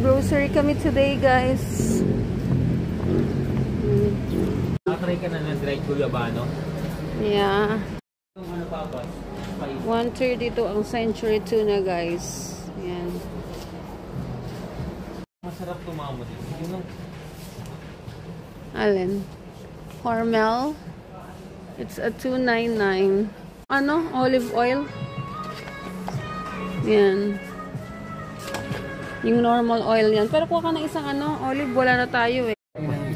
Nag-grocery kami today, guys. Nakatry ka na ng dried guyabano? Yeah. Ano pa ba? 1.30 dito ang Century Tuna, guys. Yan. Masarap tumamo dito. Yun ang... Alin? Hormel. It's a $2.99. Ano? Olive oil. Yan. Yung normal oil yan. Pero kuha ka ng isang olive. Wala na tayo eh.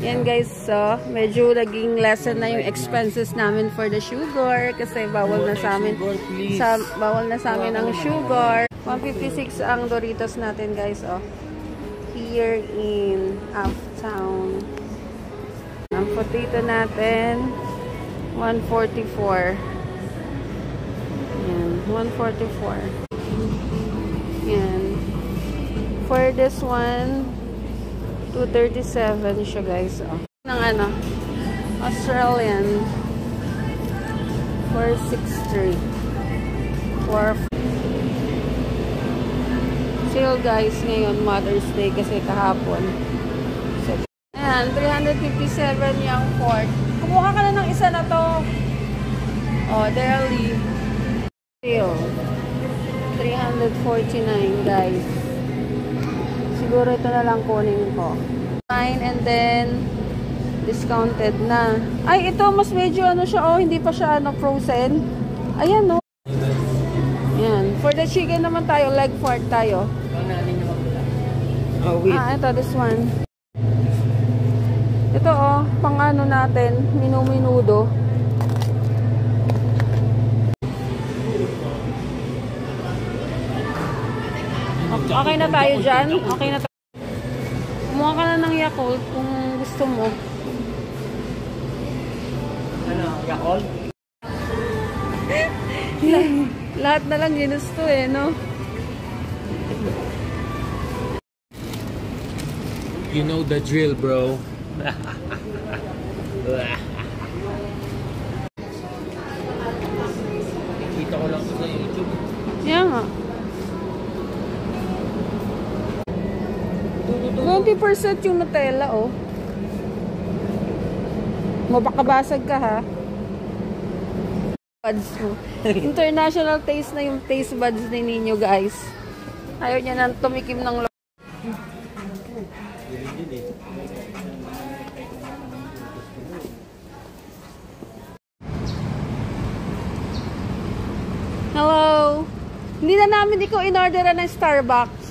Yan guys, so medyo naging lesson na yung expenses namin for the sugar kasi bawal na sa amin. Bawal na sa amin ang sugar. 156 ang Doritos natin guys, oh. Here in Uptown. Ang potato natin 144. Yan, 144. Yan. For this one 237 siya guys, oh. Ng Australian 463 for sale guys ngayon, Mother's Day kasi kahapon. So, ayan, 357 yung pork. Kumuha ka na ng isa na to. Oh, deli. Sale 349 guys. Siguro ito na lang kunin ko. And then discounted na. Ay, ito mas medyo siya, oh, hindi pa siya frozen. Ayan, no. Ayan. For the chicken naman tayo, leg fork tayo. Oh, wait. Ito, this one. Ito, oh, pang natin, minudo. Okay na tayo dyan. Okay na tayo. Kumuha ka na ng Yakult kung gusto mo. Ano? Yakult? Lahat na lang ginusto eh, no? You know the drill, bro. Kita ko lang sa YouTube. Yeah nga. 20% yung Nutella, oh. Mabakabasag ka, ha? International taste na yung taste buds ni ninyo, guys. Ayaw niya nang tumikim ng Hello? Hindi na namin ikaw in-orderan ng Starbucks.